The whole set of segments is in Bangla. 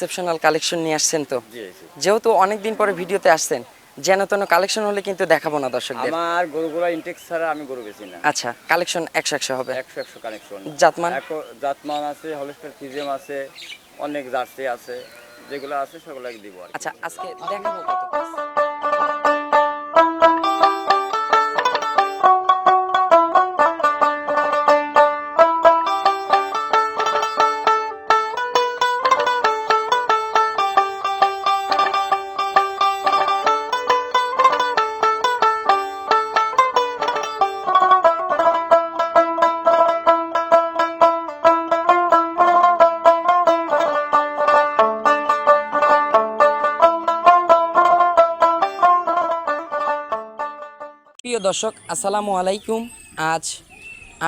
এক্সেপশনাল কালেকশন নিয়ে আসছেন তো, জি। যেহেতু অনেকদিন পরে ভিডিওতে আসছেন, যেন তেন কালেকশন হলে কিন্তু দেখাবো না দর্শকদের। আমার গরুগুলা ইনটেক্স ছাড়া আমি গরু বেচি না। আচ্ছা, কালেকশন 100 হবে। 100 কানেকশন। জাতমান জাতমান আছে, হলস্টার ফিজিয়াম আছে, অনেক জার্সি আছে, যেগুলো আছে সেগুলোকে দিব আর কি। আচ্ছা, আজকে দেখাবো কত পিস। প্রিয় দর্শক, আসসালামু আলাইকুম। আজ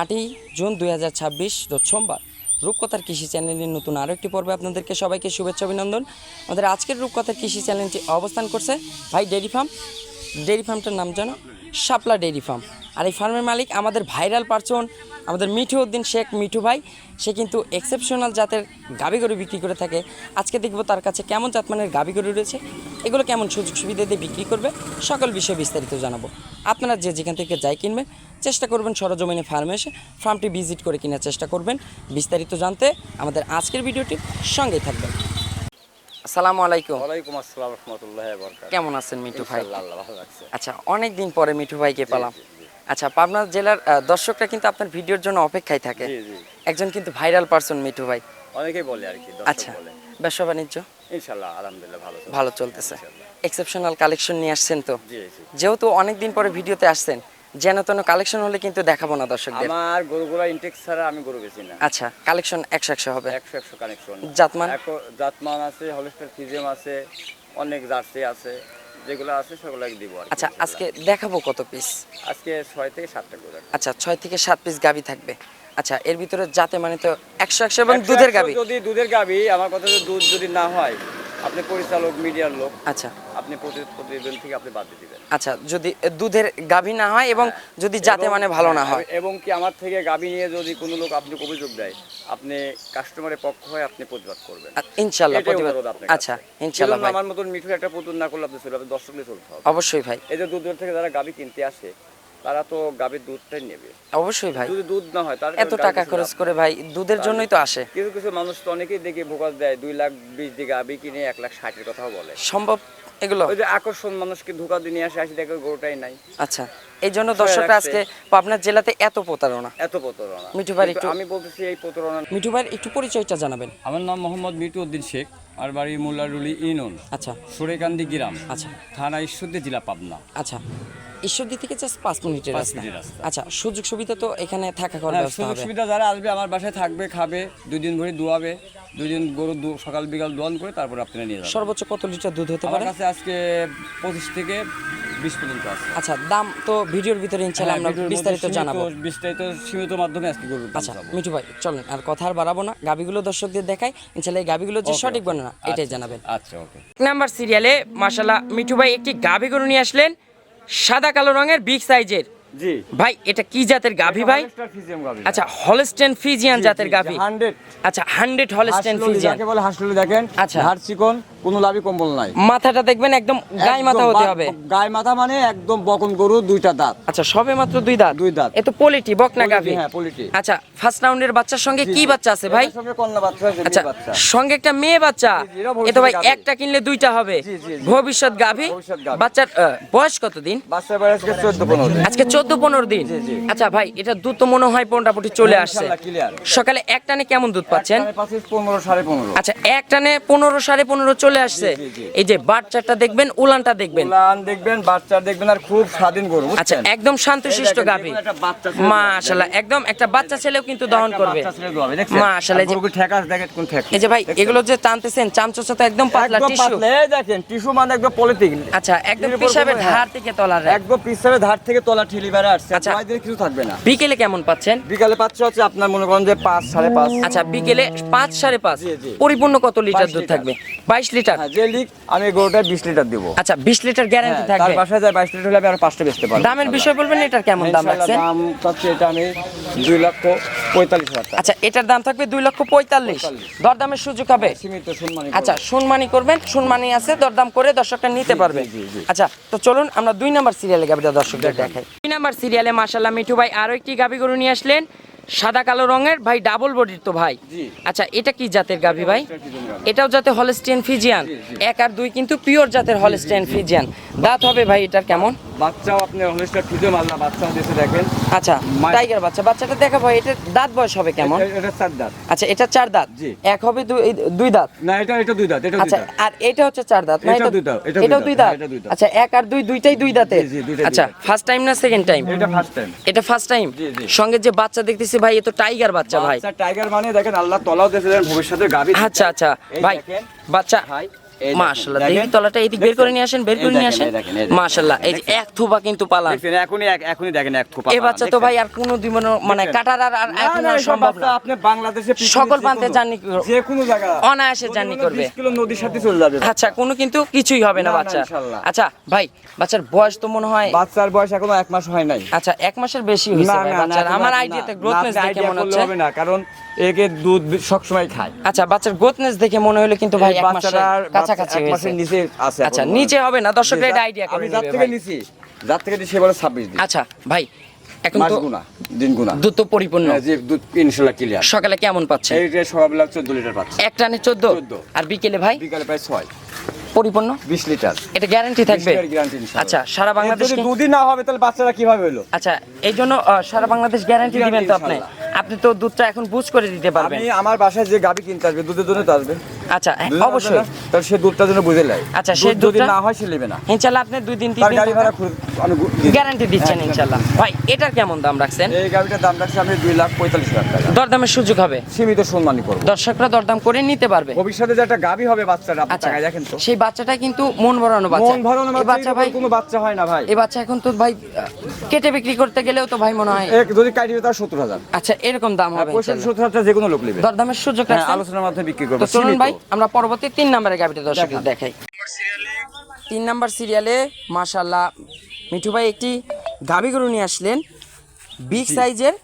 8ই জুন 2026 রোজ সোমবার। রূপকথার কৃষি চ্যানেলের নতুন আরও একটি পর্বে আপনাদেরকে সবাইকে শুভেচ্ছা অভিনন্দন। আমাদের আজকের রূপকথার কৃষি চ্যানেলটি অবস্থান করছে ভাই ডেইরি ফার্ম। ডেইরি ফার্মটার নাম জানো? শাপলা ডেইরি ফার্ম। আর এই ফার্মের মালিক আমাদের ভাইরাল পারসন, আমাদের মিঠু উদ্দিন শেখ মিঠু ভাই। সে কিন্তু এক্সেপশনাল জাতের গাভী গরু বিক্রি করে থাকে। আজকে দেখবো তার কাছে কেমন জাতমানের গাভী গরু রয়েছে, এগুলো কেমন সুযোগ সুবিধা দিয়ে বিক্রি করবে, সকল বিষয়ে বিস্তারিত জানাবো। আপনারা যে যেখান থেকে যাই কিনবেন, চেষ্টা করবেন সরজমিনে ফার্মে এসে ফার্মটি ভিজিট করে কেনার চেষ্টা করবেন। বিস্তারিত জানতে আমাদের আজকের ভিডিওটির সঙ্গেই থাকবেন। আসসালামু আলাইকুম। ওয়ালাইকুম আসসালাম রাহমাতুল্লাহি ওয়া বারাকাতুহু। কেমন আছেন মিঠু ভাই? ইনশাআল্লাহ আল্লাহ ভালো রাখছে। আচ্ছা, অনেক দিন পরে মিঠু ভাইকে পেলাম। আচ্ছা, পাবনা জেলার দর্শকরা কিন্তু আপনার ভিডিওর জন্য অপেক্ষায় থাকে। জি জি। একজন কিন্তু ভাইরাল পারসন মিঠু ভাই। অনেকেই বলে আর কি, আচ্ছা, দর্শক বলে। ব্যবসা বাণিজ্য ইনশাআল্লাহ আলহামদুলিল্লাহ ভালো ভালো চলতেছে। এক্সেপশনাল কালেকশন নিয়ে আসছেন তো, জি জি। যেহেতু অনেক দিন পরে ভিডিওতে আসছেন, যেন তেন কালেকশন হলে কিন্তু দেখাবো না দর্শকদের। আমার গরুগুলা ইনটেক্স ছাড়া আমি গরু বেচি না। আচ্ছা, কালেকশন 100 হবে। 100 কানেকশন। জাতমান জাতমান আছে, হলস্টার ফিজিয়াম আছে, অনেক জার্সি আছে, যেগুলো আছে সেগুলোকে দিব আর কি। আচ্ছা, আজকে দেখাবো কত পিস। আজকে 6 থেকে 7টা করে। আচ্ছা, 6 থেকে 7 পিস গাভী থাকবে। আচ্ছা, এর ভিতরে জাতে মানে তো 100 এবং দুধের গাভী। যদি দুধের গাভী, আমার কথা হচ্ছে দুধ যদি না হয়, আপনি পরিচালক মিডিয়ার লোক, আচ্ছা আপনি প্রতিবেদন থেকে আপনি বাদ দিয়ে দিবেন। আচ্ছা, যদি দুধের গাভী না হয় এবং যদি জাতে মানে ভালো না হয়, এবং কি আমার থেকে গাভী নিয়ে যদি কোনো লোক আপনি অভিযোগ দেয়, আপনি কাস্টমারের পক্ষ হয়ে আপনি প্রতিবাদ করবেন ইনশাআল্লাহ এটাই প্রতিবাদ। অনুরোধ আপনার আচ্ছা, কাছে। ইনশাআল্লাহ এজন্য ভাই। আমার মতন মিঠুর একটা পুতুল না করলে আপনি চলবে, আপনি দর্শকদের চলতে হবে। অবশ্যই ভাই, এই যে দুধের থেকে যারা গাভী কিনতে আসে, তারা তো গাভীর দুধটাই নেবে। অবশ্যই ভাই। যদি দুধ না হয়, তার এত টাকা খরচ করে ভাই দুধের জন্যই তো আসে। কিছু কিছু মানুষ তো অনেকেই দেখে ভোকাস দেয়, 2,20,000 দিয়ে গাভী কিনে 1,60,000 কথাও বলে। সম্ভব এগুলো? ওই যে আকর্ষণ, মানুষকে ধোকা দিয়ে নিয়ে আসে দেখে গরুটাই নাই। আচ্ছা, এই জন্য দর্শকরা আজকে পাবনা জেলাতে এত প্রতারণা। এত প্রতারণা। মিঠু ভাই একটু, আমি বলতেছি এই প্রতারণা। মিঠু ভাইয়ের একটু পরিচয়টা জানাবেন। আমার নাম মোহাম্মদ মিঠু উদ্দিন শেখ, আর বাড়ি মোল্লারুলি ইউনিয়ন, আচ্ছা সুরেকান্দি গ্রাম, আচ্ছা থানা ঈশ্বরদী, জেলা পাবনা। আচ্ছা, ঈশ্বরদী থেকে জাস্ট 5 মিনিটের 5 রাস্তা। মিনিটের রাস্তা। আচ্ছা, সুযোগ সুবিধা তো এখানে থাকা খাওয়ার হ্যাঁ, ব্যবস্থা সুযোগ হবে। সুবিধা যারা আসবে আমার বাসায় থাকবে, খাবে, 2 দিন ধরে দোয়াবে, 2 দিন গরু সকাল বিকাল দোয়ান করে তারপর আপনারা নিয়ে যাবেন। সর্বোচ্চ কত লিটার দুধ হতে আমার পারে? কাছে আজকে 25 থেকে 20 পর্যন্ত আছে। আচ্ছা, দাম তো ভিডিওর ভিতরে ইনশাআল্লাহ আমরা ভিডিওর মধ্যে বিস্তারিত জানাবো। সীমিত মাধ্যমে আজকে গরু আচ্ছা মিঠু ভাই, চলেন আর কথা আর বাড়াবো না, গাবিগুলো দর্শকদের দেখাই। ইনশাআল্লাহ এই গাবিগুলো যে সঠিক বর্ণনা এটাই জানাবেন। আচ্ছা ওকে। নাম্বার সিরিয়ালে মাশাআল্লাহ মিঠু ভাই একটি গাভী গরু নিয়ে আসলেন, সাদা কালো রঙের, বিগ সাইজের। জি ভাই এটা কি জাতের গাভী ভাই? আচ্ছা, হলস্টেন ফ্রিজিয়ান জাতের গাভী। 100 আচ্ছা, 100 হলস্টেন ফ্রিজিয়ান। যাকে বলে হাসলুলি, দেখেন আচ্ছা। হাড় চিকন, কোনো লাভি কম্বল নাই। মাথাটা দেখবেন একদম গায়ে মাথা হতে হবে। গায়ে মাথা মানে একদম বকন গরু, 2টা দাঁত। আচ্ছা, সবে মাত্র 2 দাঁত। 2 দাঁত। এ তো পলিটি বকনা গাভী। হ্যাঁ পলিটি। আচ্ছা, ফার্স্ট রাউন্ডের বাচ্চার সঙ্গে কি বাচ্চা আছে ভাই? এর সঙ্গে কন্যা বাচ্চা আছে, আচ্ছা, মেয়ে বাচ্চা। সঙ্গে একটা মেয়ে বাচ্চা। জি, এরা এ তো ভাই ভবিষ্যৎ গাভী। একটা কিনলে 2টা হবে। জি, জি, জি। ভবিষ্যৎ গাভী। ভবিষ্যৎ গাভী। বাচ্চার বয়স কত দিন? বাচ্চার বয়স আজকে 14-15 দিন। আজকে 14-15 দিন। জি, জি। আচ্ছা ভাই, এটা দুধ তো মনে হয় মোটামুটি চলে আসছে। ইনশাআল্লাহ ক্লিয়ার। সকালে এক টানে কেমন দুধ পাচ্ছেন? 15 15.5। আচ্ছা, এক টানে 15 15.5 চলে আসছে। জি, জি। এই যে বাচ্চাটা দেখবেন, উলানটা দেখবেন। উলান দেখবেন, বাচ্চা দেখবেন, আর খুব স্বাধীন গরু। আচ্ছা, বুঝছেন? একদম শান্তশিষ্ট এই দেখেন, গাভী। যেকোনো একটা বাচ্চা ছেলে মাশাআল্লাহ, একদম একটা বাচ্চা ছেলেও কিন্তু দহন একটা করবে। বাচ্চা ছেলে দোয়াবে, দেখছেন? মাশাআল্লাহ, আর গরুকে ঠেকা আছে, দেখেন কোন ঠেকা। এই যে ভাই এগুলো যে টানতেছেন, চামচোচা তো একদম পাতলা একদম টিস্যু। পাতলা, এই দেখেন টিস্যু মানে একদম পলিথিন। আচ্ছা, একদম এর উপর পিসাবের কোনো- ধার থেকে তলার রেক। একদম পিছনে ধার থেকে তলা ঠেলি বেড়ে আসছে। আচ্ছা। আচ্ছা কিছু থাকবে না। বিকেলে কেমন পাচ্ছেন? বিকালে পাচ্ছ হচ্ছে আপনার মনে করেন যে 5 5.5। আচ্ছা, বিকেলে 5 5.5। জি, জি। পরিপূর্ণ কত লিটার 22 দুধ লিটার। থাকবে? 22 লিটার লিটার? হ্যাঁ, যে লিক আমি এই গরুটা 20 লিটার দেবো। আচ্ছা 20 লিটার গ্যারান্টি তার থাকবে। বাসায় যায় 22 লিটার হলে আমি আর 5টা বেচতে পারবো। দামের বিষয় বলবেন, এটার কেমন দাম ইনশাআল্লাহ রাখছেন? দাম চাচ্ছি এটা আমি 2,45,000 টাকা। আচ্ছা এটার দাম থাকবে 2,45,000। দরদামের সুযোগ হবে? সীমিত সম্মানী। আচ্ছা সম্মানী করবেন, সম্মানী আছে, দরদাম করে দর্শকরা নিতে পারবে। আচ্ছা তো চলুন আমরা 2 নাম্বার সিরিয়ালে গাবিটা দর্শকদের দেখাই। 2 নাম্বার সিরিয়ালে মাশাআল্লাহ মিঠু ভাই আরো একটি গাবি গরু নিয়ে আসলেন, সাদা কালো রঙের ভাই, ডাবল বডির তো ভাই। জি। আচ্ছা এটা কি জাতের গাবি ভাই? এটাও জাতে হলস্টিয়ান ফ্রিজিয়ান। 1 আর 2 কিন্তু পিওর জাতের হলস্টিয়ান ফ্রিজিয়ান। দাঁত হবে ভাই এটার কেমন? বাচ্চাও আপনি হলস্টার ফ্রিজিয়াম আল্লাহ বাচ্চাও দিয়েছে দেখেন। আচ্ছা টাইগার বাচ্চা, বাচ্চাটা দেখা ভাই, এটার দাঁত বয়স হবে কেমন? এটা 4 দাঁত। আচ্ছা এটা 4 দাঁত। জি। এক হবে 2 দাঁত। না এটা 2 দাঁত, এটা 2 আচ্ছা দাঁত। আর এটা হচ্ছে 4 দাঁত না? এটাও দুই দাঁত, এটাও এটাও 2 দুই দাঁত। দাঁত, এটা 2 দাঁত। আচ্ছা 1 আর 2 দুইটাই 2 দাঁতের। জি, জি, দুইটাই আচ্ছা 2 দাঁত। ফার্স্ট টাইম না সেকেন্ড টাইম? এটা ফার্স্ট টাইম। এটা ফার্স্ট টাইম। জি, জি। সঙ্গে যে বাচ্চা দেখতেছি ভাই, এ তো টাইগার বাচ্চা ভাই। বাচ্চা টাইগার মানে দেখেন আল্লাহ তলাও দিয়েছিলেন ভবিষ্যতে গাবি। আচ্ছা আচ্ছা এই ভাই দেখেন। বাচ্চা ভাই এই মাশাআল্লাহ, দেখেন, দেখি তলাটা এদিক বের করে নিয়ে আসেন, বের এই করে নিয়ে দেখেন, আসেন। এই দেখেন, এই দেখেন। মাশাআল্লাহ এই যে এক থুবা কিন্তু পালান। দেখেন এখনই দেখেন এক থোপা। এই বাচ্চা তো ভাই আর কোনো দিন মানে দেখেন। কাটার আর এখন আর এসব সম্ভব বাচ্চা না। আপনি বাংলাদেশে পৃথিবীর সকল যে প্রান্তে কোনো- জার্নি যে কোনো জায়গা অনায়াসে জার্নি করবে। 20 কিলো নদীর সাথে চলে যাবে। আচ্ছা কোনো কিন্তু কিছুই হবে না না, না, বাচ্চা। ইনশাআল্লাহ। আচ্ছা ভাই বাচ্চার বয়স তো মনে হয়, বাচ্চার বয়স এখনো 1 মাস হয় নাই। আচ্ছা 1 মাসের বেশি হয়েছে ভাই বাচ্চার। আমার আইডিয়াতে গ্রোথনেস দেখে আইডিয়া মনে করলে হচ্ছে। হবে না, কারণ একে দুধ সব সময় খায়। আচ্ছা বাচ্চার গ্রোথনেস দেখে মনে হলো কিন্তু ভাই 1 মাসের বাচ্চাটার কাছাকাছি 1 হয়েছে। মাসের নিচে আছে। আচ্ছা এখনো। নিচে হবে না, দর্শকরা এটা যে আইডিয়া করে আমি যার নেবে থেকে ভাই। নিছি, যার থেকে নিছি বলে 26 দিন। আচ্ছা ভাই এখন মাস তো গুনা, দিন গুনা। দুধ তো পরিপূর্ণ। হ্যাঁ, যে দুধ ইনশাআল্লাহ ক্লিয়ার। সকালে কেমন পাচ্ছে? এই যে সকালবেলা 14 লিটার পাচ্ছে। এক টানে 14 14 আর বিকেলে ভাই বিকালে প্রায় 6 পরিপূর্ণ। 20 লিটার। এটা গ্যারান্টি থাকবে? 20 লিটার গ্যারান্টি ইনশাআল্লাহ। আচ্ছা সারা বাংলাদেশ যদি দুধই না হবে তাহলে বাচ্চারা কিভাবে হলো? আচ্ছা এই জন্য সারা বাংলাদেশ গ্যারান্টি দিবেন তো আপনি? আপনি তো দুধটা এখন বুঝ করে দিতে পারবেন। আমি আমার বাসায় যে গাবি কিনতে আসবে দুধের জন্য তো আসবে। আচ্ছা দুধের অবশ্যই। আসবে না, তাহলে সে দুধটার জন্য বুঝে লাই। আচ্ছা, দুধ সেই যদি দুধটা- না হয় সে নেবে না। ইনশাআল্লাহ আপনি 2 দিন 3 তার দিন গাড়ি ভাড়া আমি গ্যারান্টি দিচ্ছেন ইনশাআল্লাহ। ভাই এটার কেমন দাম রাখছেন? এই গাবিটার দাম রাখছি আমি 2,45,000 টাকা। দরদামের সুযোগ হবে? সীমিত সম্মানী করব। দর্শকরা দরদাম করে নিতে পারবে। ভবিষ্যতে যে একটা গাবি হবে বাচ্চাটা আপনি আচ্ছা টাকায় দেখেন তো। সেই বাচ্চাটা কিন্তু মন ভরানো বাচ্চা। মন ভরানো এই বাচ্চা ভাই, কোনো বাচ্চা হয় না ভাই। এই বাচ্চা এখন তো ভাই কেটে বিক্রি করতে গেলেও তো ভাই মনে হয় এক যদি কাটিয়ে তার 70,000। আচ্ছা এরকম দাম হবে ইনশাআল্লাহ। 65-70,000 যে কোনো লোক নেবে। দরদামের সুযোগ হ্যাঁ, রাখছেন? আলোচনার মাধ্যমে বিক্রি করবে। তো চলুন সীমিত। ভাই আমরা পরবর্তী 3 নম্বরের গাবিটা দর্শকদের দেখাই। 3 নাম্বার সিরিয়ালে মাশাআল্লাহ মিঠু ভাই একটি গাবি গরু নিয়ে আসলেন, বিগ সাইজের,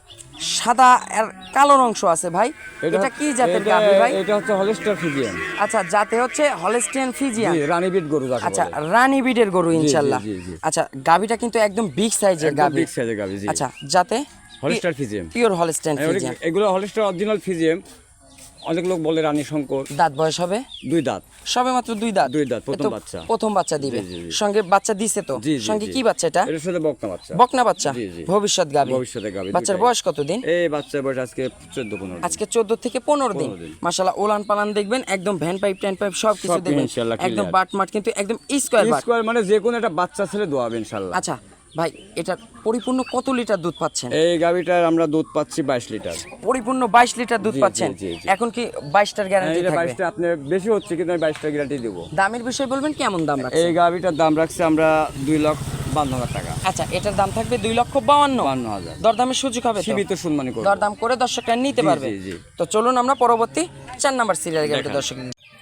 সাদা আর কালো অংশ আছে ভাই। এটা কি জাতের গাবি ভাই? এটা হচ্ছে হলস্টার ফ্রিজিয়ান। আচ্ছা জাতে হচ্ছে হলস্টিয়ান ফ্রিজিয়ান। জি, রানীবিট গরু যাকে আচ্ছা বলে। রানী বিডের গরু ইনশাআল্লাহ। জি, জি। আচ্ছা গাবিটা কিন্তু একদম বিগ সাইজের একদম গাবি। বিগ সাইজের গাবি, জি। আচ্ছা জাতে Holstein Friesian. Pure Holstein Friesian. এগুলো হলস্টার অরিজিনাল ফ্রিজিয়ান। অনেক লোক বলে রানী শঙ্কর। দাঁত বয়স হবে? 2 দাঁত। সবে মাত্র 2 দাঁত। 2 দাঁত, প্রথম এ তো বাচ্চা। প্রথম বাচ্চা দিবে। জি, জি। সঙ্গে বাচ্চা দিছে তো? জি, জি, সঙ্গে জি। কি বাচ্চা এটা? এর সাথে বকনা বাচ্চা। বকনা বাচ্চা? জি, জি। ভবিষ্যৎ গাবি। ভবিষ্যতে গাবি। বাচ্চার দুইটাই। বয়স কতদিন? এই বাচ্চার বয়স আজকে 14-15 দিন। আজকে 14 থেকে 15 দিন। 15 দিন। মাশাআল্লাহ ওলান পালান দেখবেন একদম ভ্যান পাইপ ট্যান পাইপ সব কিছু সব দেখবেন ইনশাআল্লাহ একদম clear। বাট মাট কিন্তু একদম স্কয়ার বাট। স্কয়ার মানে যে কোনো একটা বাচ্চা ছেলে দোয়াবে ইনশাআল্লাহ। আচ্ছা ভাই এটা পরিপূর্ণ কত লিটার দুধ পাচ্ছেন? এই গাবিটার আমরা দুধ পাচ্ছি 22 লিটার। পরিপূর্ণ 22 লিটার দুধ জি, পাচ্ছেন। জি, জি। এখন কি 22টার গ্যারান্টি এটা থাকবে? 22টা আপনি বেশি হচ্ছে কিন্তু আমি 22টা গ্যারান্টি দেব। দামের বিষয় বলবেন কেমন দাম এই রাখছেন? গাবিটার দাম রাখছি আমরা 2,52,000 টাকা। আচ্ছা এটার দাম থাকবে 2,52,000। 52,000 দরদামের সুযোগ হবে তো? সীমিত সম্মানী করব। দরদাম করে দর্শকরা নিতে জি, পারবে। জি, জি। তো চলুন আমরা পরবর্তী 4 নাম্বার সিরিয়ালে গাবিটা দেখান। দর্শক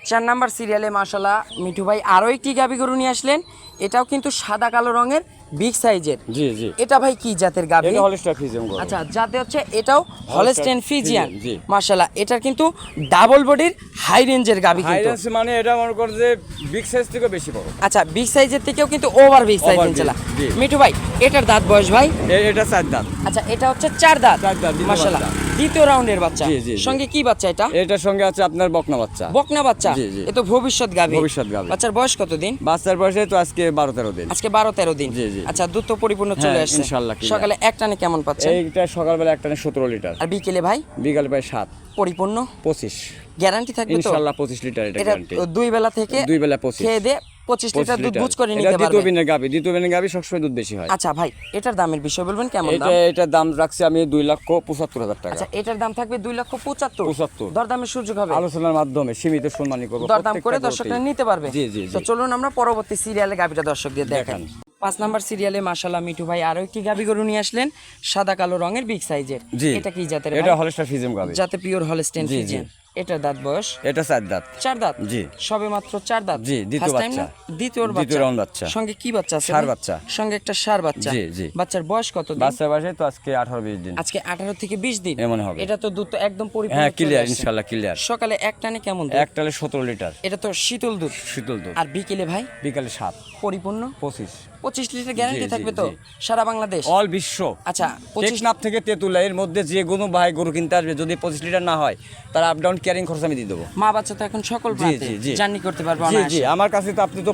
4 নাম্বার সিরিয়ালে মাশাআল্লাহ মিঠু ভাই আরো একটি গাবি গরু নিয়ে আসলেন। এটাও কিন্তু সাদা কালো রঙের বিগ সাইজের। জি, জি। এটা ভাই কি জাতের গাবি? এটা হলস্টার ফ্রিজিয়ান গরু। আচ্ছা জাতে হচ্ছে এটাও হলস্টেন ফ্রিজিয়ান। জি। মাশাআল্লাহ এটার কিন্তু ডাবল বডির হাই রেঞ্জের গাবি কিন্তু। হাইরেন্স মানে এটা মনে করে যে বিগ সাইজ থেকে বেশি বড়। আচ্ছা বিগ সাইজের থেকেও কিন্তু over big size Over big, ইনশাআল্লাহ। জি। মিঠু ভাই এটার দাঁত বয়স ভাই? এটা 4 দাঁত। আচ্ছা এটা হচ্ছে 4 দাঁত। 4 দাঁত, দ্বিতীয় মাশাআল্লাহ বাচ্চা। দ্বিতীয় রাউন্ডের বাচ্চা। জি, জি, জি। সঙ্গে কি বাচ্চা এটা? এটার সঙ্গে আছে আপনার বকনা বাচ্চা। বকনা বাচ্চা? জি, জি। এ তো ভবিষ্যৎ গাবি। ভবিষ্যৎ গাভী। বাচ্চার বয়স কতদিন? বাচ্চার বয়সে তো আজকে 12-13 দিন। আজকে 12-13 দিন। জি, জি। আচ্ছা দুধ তো পরিপূর্ণ চলে হ্যাঁ, আসছে। ইনশাআল্লাহ clear। সকালে এক টানে কেমন পাচ্ছেন? এইটা সকালবেলা একটানে 17 লিটার। আর বিকেলে ভাই? বিকালে প্রায় 7, পরিপূর্ণ 25। গ্যারান্টি থাকবে তো? ইনশাআল্লাহ 25 লিটার এটা এটা গ্যারান্টি। দুই বেলা থেকে 2 বেলা 25। খেয়ে দিয়ে 25 লিটার দুধ বুঝ করে এটা নিতে দ্বিতীয় পারবে। বিনের গাভী। দ্বিতীয় বিনের গাভী সবসময় দুধ বেশি হয়। আচ্ছা ভাই এটার দামের বিষয় বলবেন কেমন দাম? এটার দাম রাখছি আমি 2,75,000 টাকা। আচ্ছা এটার দাম থাকবে 2,75,000। 75। দরদামের সুযোগ হবে? আলোচনার মাধ্যমে সীমিত সম্মানী করব। দরদাম করে প্রত্যেকটা দর্শকরা গরুতেই। নিতে পারবে। জি, জি, তো জি। চলুন আমরা পরবর্তী সিরিয়ালে গাবিটা দর্শকদের দেখান। দেখান। 5 নাম্বার সিরিয়ালে মাশাআল্লাহ মিঠু ভাই আরো একটি গাবি গরু নিয়ে আসলেন, সাদা কালো রঙের বিগ সাইজের। জি। এটা কি জাতের এটা ভাই? হলস্টার ফ্রিজিয়ান গাভী। যাতে পিওর হলস্টেন জি, জি। ফ্রিজিয়ান। এটার দাঁত বয়স এটা 4 দাঁত। 4 দাঁত। জি। সবে মাত্র 4 দাঁত। জি, দ্বিতীয় First time বাচ্চা। না? দ্বিতীয় দ্বিতীয় round বাচ্চা। সঙ্গে কি বাচ্চা আছে? ষাঁড় ভাই? বাচ্চা। সঙ্গে একটা ষাঁড় বাচ্চা। জি, জি। বাচ্চার বয়স কত দিন? বাচ্চা বয়সে তো আজকে 18-20 দিন। আজকে 18 থেকে 20 দিন। এমন হবে। এটা তো দুধ তো একদম পরিপূর্ণ হ্যাঁ, চলে ক্লিয়ার, আসছে। ইনশাআল্লাহ ক্লিয়ার। সকালে এক টানে কেমন দুধ? একটালে 17 লিটার এটা তো শীতল দুধ। শীতল দুধ। আর বিকেলে ভাই বিকালে 7, পরিপূর্ণ 25। 25 লিটার গ্যারান্টি জি, থাকবে জি, তো জি। সারা বাংলাদেশ? অল বিশ্ব। আচ্ছা 25 টেকনাফ থেকে তেঁতুলা এর মধ্যে যে কোনো ভাই গরু কিনতে আসবে, যদি 25 লিটার না হয় তার আপ ডাউন ক্যারিং খরচ আমি দিয়ে দেবো। মা বাচ্চা তো এখন সকল জি, প্রান্তে জি, জি। জার্নি করতে পারবে জি জি, অনায়াসে। আমার কাছে তো আপনি তো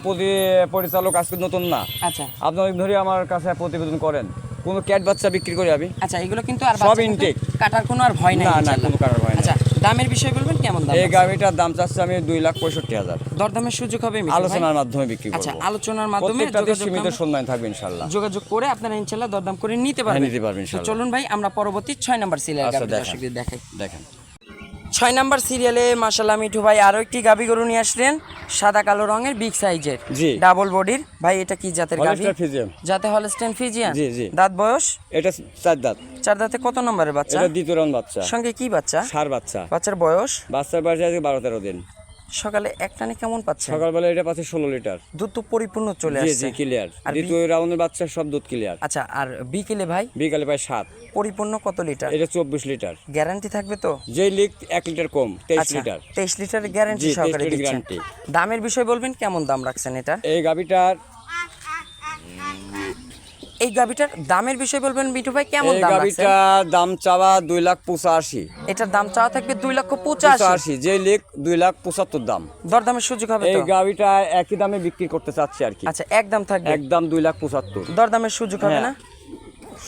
পরিচালক আজকে নতুন না, আচ্ছা আপনি অনেক ধরে আমার কাছে প্রতিবেদন করেন। কোনো ক্যাট বাচ্চা বিক্রি করে আমি আচ্ছা এগুলো কিন্তু আর সব বাচ্চা কিন্তু intake। কাটার কোনো আর ভয় নাই না, না, ইনশাআল্লাহ। কোনো কাটার ভয় নাই। আচ্ছা দামের বিষয় বলবেন কেমন দাম এই আছে? গাভিটার দাম চাচ্ছি আমি 2,65,000। দরদামের সুযোগ হবে মিঠু ভাই? আলোচনার মাধ্যমে বিক্রি করবো। আচ্ছা আলোচনার মাধ্যমে প্রত্যেকটাতে যোগাযোগ সীমিত আমরা- সম্মান থাকবে ইনশাআল্লাহ। যোগাযোগ করে আপনারা ইনশাআল্লাহ দরদাম করে নিতে পারবেন। নিতে পারবেন তো ইনশাআল্লাহ। চলুন ভাই আমরা পরবর্তী 6 নাম্বার সিরিয়াল আচ্ছা, গাভী দেখান। দর্শকদের দেখাই। দেখেন 6 নাম্বার সিরিয়ালে মাশাআল্লাহ মিঠু ভাই আরো একটি গাভী গরু নিয়ে আসলেন, সাদা কালো রঙের বিগ সাইজের, জি। ডাবল বডির। ভাই এটা কি জাতের গাভী? Holstein Friesian. জাতে হলস্টেইন ফ্রিজিয়ান। জি, জি। দাঁত বয়স? এটা 4 দাঁত। 4 দাঁতে কত নম্বরের বাচ্চা? এটা দ্বিতীয় রাউন্ড বাচ্চা। সঙ্গে কি বাচ্চা? ষাঁড় বাচ্চা। বাচ্চার বয়স? বাচ্চার বয়স আছে 12-13 দিন। সকালে এক টানে কেমন পাচ্ছে? সকালবেলা এটা পাচ্ছে 16 লিটার। দুধ তো পরিপূর্ণ চলে জি আসছে। জি ক্লিয়ার। আর দ্বিতীয় রাউন্ডের বাচ্চা সব দুধ ক্লিয়ার। আচ্ছা আর বিকেলে ভাই বিকালে পায় 7। পরিপূর্ণ কত লিটার? এটা 24 লিটার। গ্যারান্টি থাকবে তো? যেই লিক 1 লিটার কম, 23 আচ্ছা লিটার। 23 লিটার গ্যারান্টি জি, 23 সহকারে লিটার দিচ্ছেন। guarantee। দামের বিষয় বলবেন কেমন দাম রাখছেন এটা? এই গাভিটার এই গাভিটার দামের বিষয় বলবেন মিঠু ভাই কেমন এই দাম রাখছেন? গাভিটার দাম চাওয়া 2,85,000। এটার দাম চাওয়া থাকবে 2,85,000। 85, যেই লিক 2,75,000 দাম। দরদামের সুযোগ হবে এই তো? গাভিটা একই দামে বিক্রি করতে চাচ্ছি আর কি। আচ্ছা একদম থাকবে, একদম 2,75,000। দরদামের সুযোগ হবে না?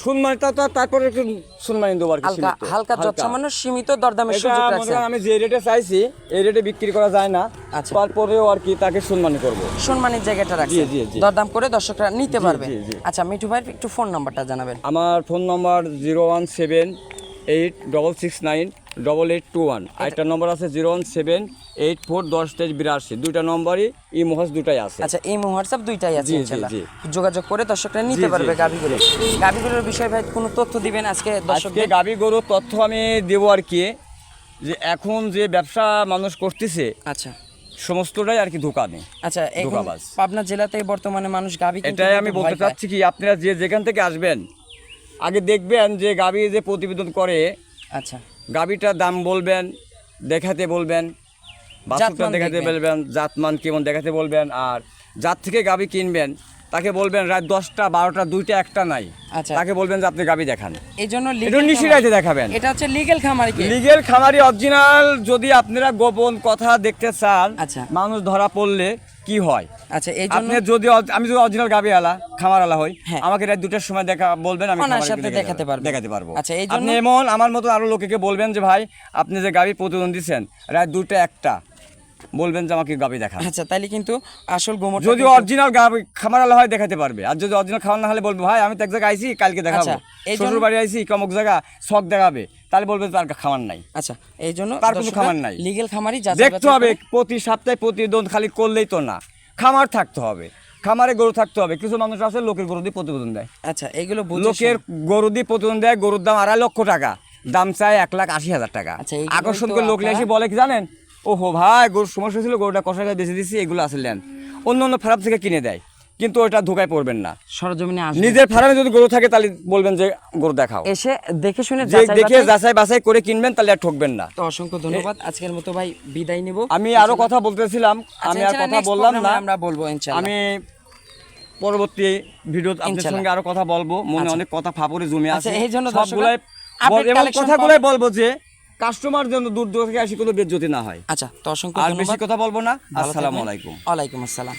সম্মানিত তো তারপরে একটু সম্মানী দেবো আর কি। হালকা সীমিত। হালকা যত সামান্য সীমিত দরদামের এটা সুযোগ মনে রাখছেন। করেন আমি যে রেটে চাইছি এই রেটে বিক্রি করা যায় না, আচ্ছা। তারপরেও আর কি তাকে সম্মান করব। সম্মানের জায়গাটা রাখছেন, জি, জি। দরদাম করে দর্শকরা নিতে পারবে। জি, জি। আচ্ছা মিঠু ভাই একটু ফোন নাম্বারটা জানাবেন। আমার ফোন নম্বর 01786698821। আরেকটা নম্বর আছে 01784102382। দুইটা নম্বরই এই মহাজ দুটাই আছে। আচ্ছা এই হোয়াটসঅ্যাপ দুইটাই আছে জি, জি, ইনশাআল্লাহ। জি। যোগাযোগ করে দর্শকরা নিতে জি, পারবে জি, গাভীগুলো। গাভীগুলোর বিষয়ে ভাই কোনো তথ্য দিবেন আজকে আজকে দর্শকদের? গাভী গরু তথ্য আমি দেবো আর কি, যে এখন যে ব্যবসা মানুষ করতেছে আচ্ছা সমস্তটাই আর কি দোকানে। আচ্ছা এখন ধোঁকাবাজ। পাবনা জেলাতে বর্তমানে মানুষ গাভী কিনতে এটাই আমি কিন্তু বলতে ভয় পায়। চাচ্ছি কি, আপনারা যে যেখান থেকে আসবেন আগে দেখবেন যে গাভী যে প্রতিবেদন করে আচ্ছা গাভীটার দাম বলবেন, দেখাতে বলবেন, বাছুরটা জাতমান দেখাতে দেখবেন। বলবেন, জাতমান কেমন দেখাতে বলবেন। আর যার থেকে গাভী কিনবেন তাকে বলবেন রাত 10টা 12টা 2টা 1টা নাই, আচ্ছা তাকে বলবেন যে আপনি গাভী দেখান। এই জন্য একটু নিশিরাইতে দেখাবেন। এটা হচ্ছে লিগ্যাল খামারি কি? লিগেল খামারি অরিজিনাল। যদি আপনারা গোপন কথা দেখতে চান, আচ্ছা। মানুষ ধরা পড়লে কি হয়, আচ্ছা এই জন্য আপনি যদি আমি যদি অরিজিনাল গাভী আলা খামার আলা হই, হ্যাঁ। আমাকে রাত 2টার সময় দেখা বলবেন, আমি অনায়াসে খামারে আপনি গিয়ে দেখাতে পারবেন। দেখাতে পারবো। আচ্ছা, এই জন্য- আপনি এমন আমার মতো আরো লোকেকে বলবেন যে ভাই আপনি যে গাভী প্রতিদিন দিচ্ছেন রাত 2টা 1টা, বলবেন যে আমাকে গাভী দেখান। আচ্ছা তাইলে কিন্তু আসল গোমর যদি অরিজিনাল গাভী খামার আলা হয় দেখাতে পারবে, আর যদি অরিজিনাল খামার না হলে বলবো ভাই আমি তো এক জায়গায় আইছি কালকে দেখাবো, আচ্ছা, এই জন্য- শ্বশুর বাড়ি আইছি কমক জায়গা শখ দেখাবে, তাহলে বলবে তার খামার নাই। আচ্ছা এই জন্য তার কোনো খামার নাই। লিগ্যাল খামারি যাচাই দেখতে বাছাই হবে করে- প্রতি সপ্তাহে প্রতিবেদন খালি করলেই তো না, খামার থাকতে হবে, খামারে গরু থাকতে হবে। কিছু মানুষ আছে লোকের গরু দিয়ে প্রতিবেদন দেয়, আচ্ছা এগুলো বুঝে লোকের গরু দিয়ে প্রতিবেদন দেয়, গরুর দাম 2.5 লক্ষ টাকা, দাম চায় 1,80,000 টাকা। আচ্ছা, এইগুলোই আকর্ষণ তো করে লোক এসে বলে কি জানেন, ওহো ভাই গরুর সমস্যা ছিল গরুটা কষা গায়ে বেঁচে দিচ্ছি, এগুলো আসলেন অন্য অন্য ফার্ম থেকে কিনে দেয়, কিন্তু ওটা ধোকায় পড়বেন না। সরজমিনে আসবে, নিজের ফার্মে যদি গরু থাকে তাহলে বলবেন যে গরু দেখাও, এসে দেখে শুনে যে যাচাই দেখে বাছাই- যাচাই বাছাই করে কিনবেন, তাহলে আর ঠকবেন না। তো অসংখ্য ধন্যবাদ। আজকের মতো ভাই বিদায় নিব। আমি আরো কথা বলতেছিলাম, আমি আর কথা বললাম না, আমরা বলবো ইনশাআল্লাহ। আমি পরবর্তী ভিডিও আপনাদের ইনশাল্লাহ। সঙ্গে আরো কথা বলবো, মনে আচ্ছা। অনেক কথা ফাপরে জমে আচ্ছা, আছে, এই জন্য সবগুলাই দর্শকরা update এবং collection কথাগুলাই পাবে। বলবো যে কাস্টমার যেন দূর দূর থেকে আসি কোনো বেজ্জতি না হয়। আচ্ছা তো অসংখ্য আর ধন্যবাদ। বেশি কথা বলবো না। ভালো আসসালামু থাকবেন। আলাইকুম। ওয়ালাইকুম আসসালাম।